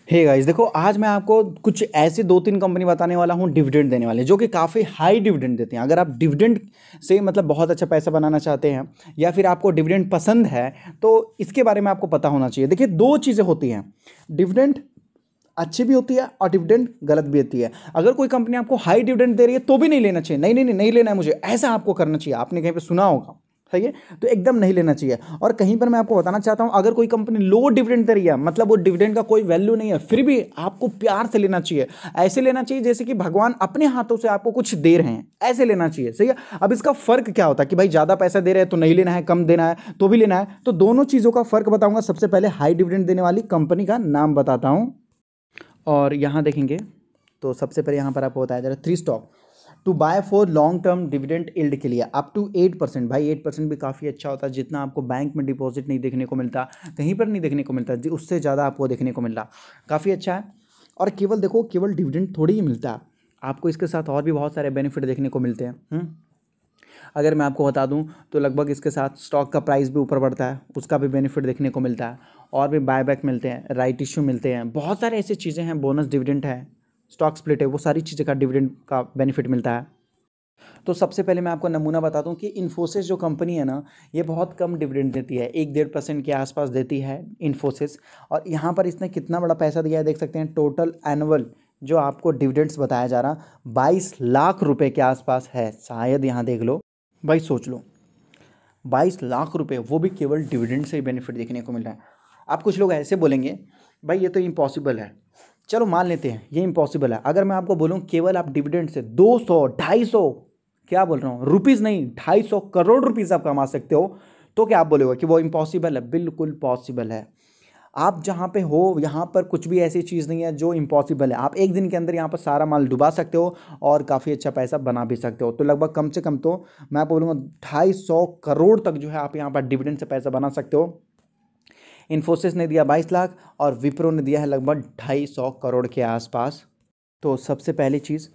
Hey guys, देखो आज मैं आपको कुछ ऐसे 2-3 कंपनी बताने वाला हूँ डिविडेंड देने वाले, जो कि काफ़ी हाई डिविडेंड देते हैं। अगर आप डिविडेंड से मतलब बहुत अच्छा पैसा बनाना चाहते हैं या फिर आपको डिविडेंड पसंद है तो इसके बारे में आपको पता होना चाहिए। देखिए, दो चीज़ें होती हैं, डिविडेंड अच्छी भी होती है और डिविडेंड गलत भी होती है। अगर कोई कंपनी आपको हाई डिविडेंड दे रही है तो भी नहीं लेना चाहिए, नहीं नहीं नहीं नहीं लेना है मुझे, ऐसा आपको करना चाहिए। आपने कहीं पे सुना होगा, सही है, तो एकदम नहीं लेना चाहिए। और कहीं पर मैं आपको बताना चाहता हूं, अगर कोई कंपनी लो डिविडेंड दे रही है, मतलब वो डिविडेंड का कोई वैल्यू नहीं है, फिर भी आपको प्यार से लेना चाहिए। ऐसे लेना चाहिए जैसे कि भगवान अपने हाथों से आपको कुछ दे रहे हैं, ऐसे लेना चाहिए, सही है। अब इसका फर्क क्या होता है कि भाई ज़्यादा पैसा दे रहे हैं तो नहीं लेना है, कम देना है तो भी लेना है, तो दोनों चीज़ों का फर्क बताऊंगा। सबसे पहले हाई डिविडेंड देने वाली कंपनी का नाम बताता हूँ, और यहाँ देखेंगे तो सबसे पहले यहाँ पर आपको बताया जा रहा है 3 stock to buy for long term dividend yield के लिए अप टू 8%। भाई 8% भी काफ़ी अच्छा होता है, जितना आपको बैंक में डिपॉजिट नहीं देखने को मिलता, कहीं पर नहीं देखने को मिलता, उससे ज़्यादा आपको देखने को मिल रहा, काफ़ी अच्छा है। और केवल देखो, केवल डिविडेंड थोड़ी ही मिलता है आपको, इसके साथ और भी बहुत सारे बेनिफिट देखने को मिलते हैं। अगर मैं आपको बता दूं तो लगभग इसके साथ स्टॉक का प्राइस भी ऊपर बढ़ता है, उसका भी बेनिफिट देखने को मिलता है, और भी बायबैक मिलते हैं, राइट इश्यू मिलते हैं, बहुत सारे ऐसी चीज़ें हैं, बोनस डिविडेंड है, स्टॉक स्प्लिट है, वो सारी चीज़ें का डिविडेंड का बेनिफिट मिलता है। तो सबसे पहले मैं आपको नमूना बता दूं कि इन्फोसिस जो कंपनी है ना, ये बहुत कम डिविडेंड देती है, 1-1.5% के आसपास देती है इन्फोसिस। और यहाँ पर इसने कितना बड़ा पैसा दिया है देख सकते हैं, टोटल एनुअल जो आपको डिविडेंड्स बताया जा रहा 22 लाख रुपए के आसपास है, शायद यहाँ देख लो भाई, सोच लो 22 लाख रुपए, वो भी केवल डिविडेंड से ही बेनिफिट देखने को मिल रहा है। आप कुछ लोग ऐसे बोलेंगे भाई ये तो इम्पॉसिबल है, चलो मान लेते हैं ये इम्पॉसिबल है। अगर मैं आपको बोलूं केवल आप डिविडेंड से 200-250, क्या बोल रहा हूँ, रुपीज़ नहीं, 250 करोड़ रुपीज़ आप कमा सकते हो, तो क्या आप बोलोगे कि वो इम्पॉसिबल है? बिल्कुल पॉसिबल है। आप जहाँ पे हो यहाँ पर कुछ भी ऐसी चीज़ नहीं है जो इम्पॉसिबल है। आप एक दिन के अंदर यहाँ पर सारा माल डुबा सकते हो और काफ़ी अच्छा पैसा बना भी सकते हो। तो लगभग कम से कम तो मैं आपको बोलूँगा 250 करोड़ तक जो है आप यहाँ पर डिविडेंड से पैसा बना सकते हो। इन्फोसिस ने दिया 22 लाख और विप्रो ने दिया है लगभग 250 करोड़ के आसपास। तो सबसे पहली चीज़,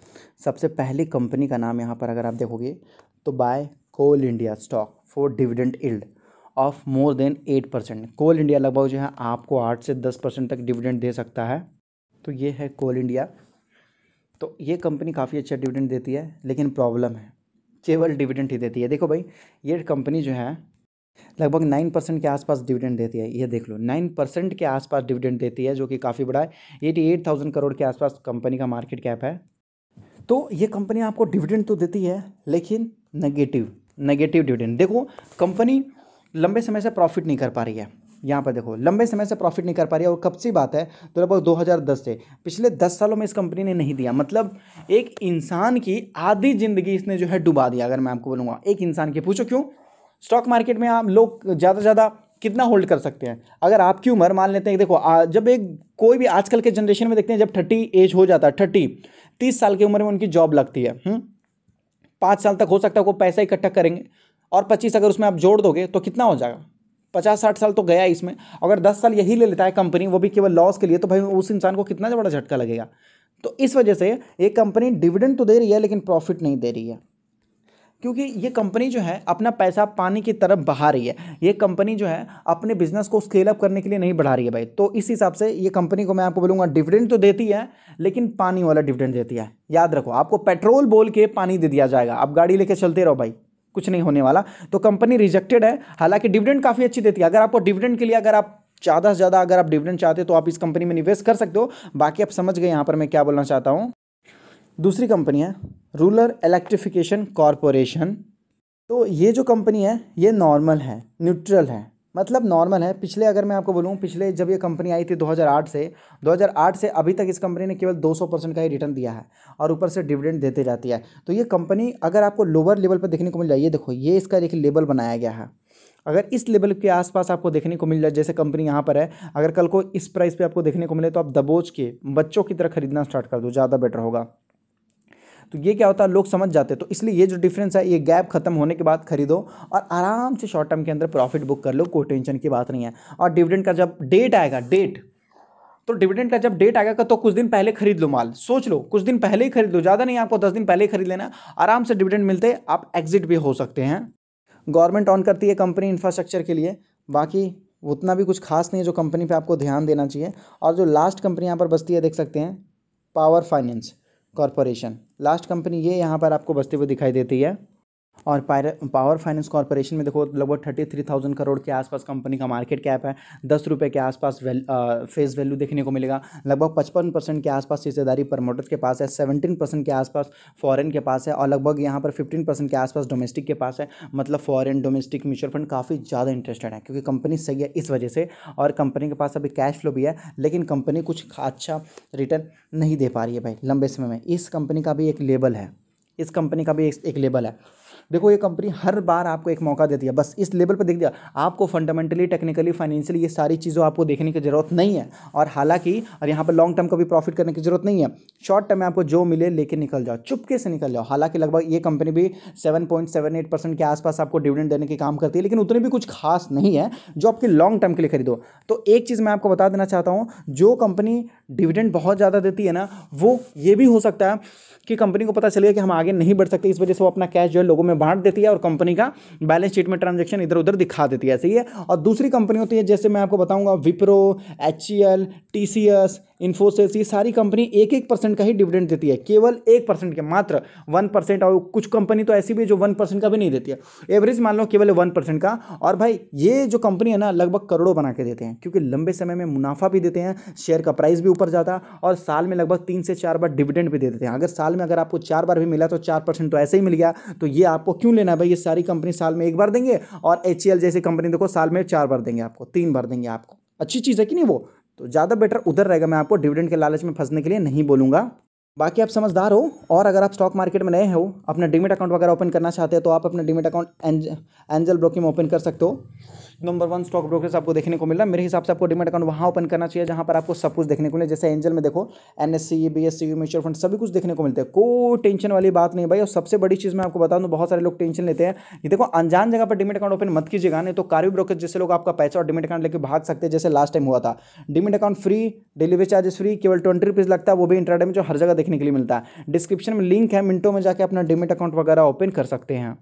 सबसे पहली कंपनी का नाम यहाँ पर अगर आप देखोगे तो buy Coal India stock for dividend yield of more than 8%। Coal India लगभग जो है आपको 8 से 10% तक डिविडेंड दे सकता है। तो ये है कोल इंडिया। तो ये कंपनी काफ़ी अच्छा डिविडेंड देती है, लेकिन प्रॉब्लम है केवल डिविडेंड ही देती है। देखो भाई, ये कंपनी जो है लगभग 9% के आसपास डिविडेंड देती है, ये देख लो 9% के आसपास डिविडेंड देती है, जो कि काफ़ी बड़ा है। 88,000 करोड़ के आसपास कंपनी का मार्केट कैप है। तो ये कंपनी आपको डिविडेंड तो देती है, लेकिन नेगेटिव डिविडेंड। देखो, कंपनी लंबे समय से प्रॉफिट नहीं कर पा रही है, यहाँ पर देखो लंबे समय से प्रॉफिट नहीं कर पा रही है। और कब सी बात है, तो लगभग 2010 से पिछले 10 सालों में इस कंपनी ने नहीं दिया। मतलब एक इंसान की आधी जिंदगी इसने जो है डुबा दिया। अगर मैं आपको बोलूँगा एक इंसान की, पूछो क्यों? स्टॉक मार्केट में आप लोग ज़्यादा से ज़्यादा कितना होल्ड कर सकते हैं? अगर आपकी उम्र मान लेते हैं, देखो जब एक कोई भी आजकल के जनरेशन में देखते हैं, जब 30 एज हो जाता है, 30 साल की उम्र में उनकी जॉब लगती है, 5 साल तक हो सकता है वो पैसा इकट्ठा करेंगे, और 25 अगर उसमें आप जोड़ दोगे तो कितना हो जाएगा? 50-60 साल तो गया इसमें। अगर 10 साल यही ले लेता है कंपनी, वो भी केवल लॉस के लिए, तो भाई उस इंसान को कितना बड़ा झटका लगेगा। तो इस वजह से एक कंपनी डिविडेंड तो दे रही है लेकिन प्रॉफिट नहीं दे रही है, क्योंकि ये कंपनी जो है अपना पैसा पानी की तरफ बहा रही है। ये कंपनी जो है अपने बिजनेस को स्केल अप करने के लिए नहीं बढ़ा रही है भाई। तो इस हिसाब से ये कंपनी को मैं आपको बोलूँगा डिविडेंड तो देती है, लेकिन पानी वाला डिविडेंड देती है। याद रखो, आपको पेट्रोल बोल के पानी दे दिया जाएगा, आप गाड़ी लेके चलते रहो भाई, कुछ नहीं होने वाला। तो कंपनी रिजेक्टेड है, हालांकि डिविडेंड काफ़ी अच्छी देती है। अगर आपको डिविडेंड के लिए, अगर आप ज़्यादा से ज़्यादा अगर आप डिविडेंड चाहते हो तो आप इस कंपनी में निवेश कर सकते हो। बाकी आप समझ गए यहाँ पर मैं क्या बोलना चाहता हूँ। दूसरी कंपनी है रूरल इलेक्ट्रिफिकेशन कॉरपोरेशन। तो ये जो कंपनी है ये नॉर्मल है, न्यूट्रल है, मतलब नॉर्मल है। पिछले अगर मैं आपको बोलूँ, पिछले जब ये कंपनी आई थी 2008 से अभी तक इस कंपनी ने केवल 200% का ही रिटर्न दिया है, और ऊपर से डिविडेंड देते जाती है। तो ये कंपनी अगर आपको लोअर लेवल पर देखने को मिल जाए, ये देखो ये इसका एक लेवल बनाया गया है, अगर इस लेवल के आसपास आपको देखने को मिल जाए, जैसे कंपनी यहाँ पर है, अगर कल को इस प्राइस पे आपको देखने को मिले तो आप दबोच के बच्चों की तरह खरीदना स्टार्ट कर दो, ज़्यादा बेटर होगा। तो ये क्या होता है, लोग समझ जाते हैं। तो इसलिए ये जो डिफरेंस है, ये गैप खत्म होने के बाद खरीदो और आराम से शॉर्ट टर्म के अंदर प्रॉफिट बुक कर लो, कोई टेंशन की बात नहीं है। और डिविडेंड का जब डेट आएगा, तो डिविडेंड का जब डेट आएगा तो कुछ दिन पहले खरीद लो माल, सोच लो कुछ दिन पहले ही खरीद लो, ज़्यादा नहीं, आपको 10 दिन पहले ही खरीद लेना, आराम से डिविडेंड मिलते आप एग्जिट भी हो सकते हैं। गवर्नमेंट ऑन करती है कंपनी इंफ्रास्ट्रक्चर के लिए, बाकी उतना भी कुछ खास नहीं है जो कंपनी पे आपको ध्यान देना चाहिए। और जो लास्ट कंपनी यहाँ पर बसती है देख सकते हैं, power finance corporation, last company ये यहाँ पर आपको बसती हुई दिखाई देती है। और पावर फाइनेंस कॉरपोरेशन में देखो लगभग 33,000 करोड़ के आसपास कंपनी का मार्केट कैप है। 10 रुपये के आसपास फेस वैल्यू देखने को मिलेगा। लगभग 55% के आसपास हिस्सेदारी प्रमोटर के पास है, 17% के आसपास फॉरेन के पास है, और लगभग यहाँ पर 15% के आसपास डोमेस्टिक के पास है। मतलब फॉरेन डोमेस्टिक म्यूचुअल फंड काफ़ी ज़्यादा इंटरेस्टेड है क्योंकि कंपनी सही है इस वजह से। और कंपनी के पास अभी कैश फ्लो भी है, लेकिन कंपनी कुछ अच्छा रिटर्न नहीं दे पा रही है भाई लंबे समय में। इस कंपनी का भी एक लेबल है, इस कंपनी का भी एक लेबल है। देखो ये कंपनी हर बार आपको एक मौका देती है, बस इस लेवल पर देख दिया आपको फंडामेंटली, टेक्निकली, फाइनेंशियली ये सारी चीज़ों आपको देखने की जरूरत नहीं है। और हालांकि और यहाँ पर लॉन्ग टर्म का भी प्रॉफिट करने की जरूरत नहीं है। शॉर्ट टर्म में आपको जो मिले लेके निकल जाओ, चुपके से निकल जाओ। हालांकि लगभग ये कंपनी भी 7.78% के आसपास आपको डिविडेंड देने की काम करती है, लेकिन उतनी भी कुछ खास नहीं है जो आपके लॉन्ग टर्म के लिए खरीदो। तो एक चीज़ मैं आपको बता देना चाहता हूँ, जो कंपनी डिविडेंड बहुत ज़्यादा देती है ना, वो ये भी हो सकता है कि कंपनी को पता चलेगा कि हम आगे नहीं बढ़ सकते, इस वजह से वो अपना कैश जो है लोगों में बांट देती है और कंपनी का बैलेंस शीट में ट्रांजैक्शन इधर उधर दिखा देती है, ऐसे ही है। और दूसरी कंपनी होती है, जैसे मैं आपको बताऊंगा, विप्रो, HCL, TCS, इन्फोसिस, ये सारी कंपनी 1% का ही डिविडेंड देती है, केवल 1% के, मात्र 1%। और कुछ कंपनी तो ऐसी भी है जो 1% का भी नहीं देती है, एवरेज मान लो केवल 1% का। और भाई ये जो कंपनी है ना, लगभग करोड़ों बना के देते हैं, क्योंकि लंबे समय में मुनाफा भी देते हैं, शेयर का प्राइस भी ऊपर जाता है, और साल में लगभग 3 से 4 बार डिविडेंड भी दे देते हैं। अगर साल में अगर आपको 4 बार भी मिला तो 4% तो ऐसे ही मिल गया, तो ये आपको क्यों लेना है भाई। ये सारी कंपनी साल में 1 बार देंगे, और HCL जैसी कंपनी देखो साल में 4 बार देंगे आपको, 3 बार देंगे आपको। अच्छी चीज़ है कि नहीं वो, तो ज़्यादा बेटर उधर रहेगा। मैं आपको डिविडेंड के लालच में फंसने के लिए नहीं बोलूँगा। बाकी आप समझदार हो, और अगर आप स्टॉक मार्केट में नए हो, अपना डीमेट अकाउंट वगैरह ओपन करना चाहते हैं, तो आप अपना डीमेट अकाउंट एंजल ब्रोकिंग में ओपन कर सकते हो। नंबर 1 स्टॉक ब्रोकर्स आपको देखने को मिल रहा है। मेरे हिसाब से आपको डीमेट अकाउंट वहाँ ओपन करना चाहिए जहाँ पर आपको सब कुछ देखने को मिले। जैसे एंजल में देखो NSE, BSE, म्यूचुअल फंड सभी कुछ देखने को मिलते हैं, कोई टेंशन वाली बात नहीं भाई। और सबसे बड़ी चीज़ मैं आपको बता दूँ, बहुत सारे लोग टेंशन लेते हैं, ये देखो अनजान जगह पर डीमेट अकाउंट ओपन मत कीजिएगा, नहीं तो कार्य ब्रोकर जैसे लोग आपका पैसा और डीमेट अकाउंट लेकर भाग सकते हैं, जैसे लास्ट टाइम हुआ था। Demat account free, delivery charges free, केवल 20 रुपीज़ लगता है, वो भी इंट्राडे में, जो हर जगह देखने के लिए मिलता है। डिस्क्रिप्शन में लिंक है, मिनटों में जाके अपना डीमेट अकाउंट वगैरह ओपन कर सकते हैं।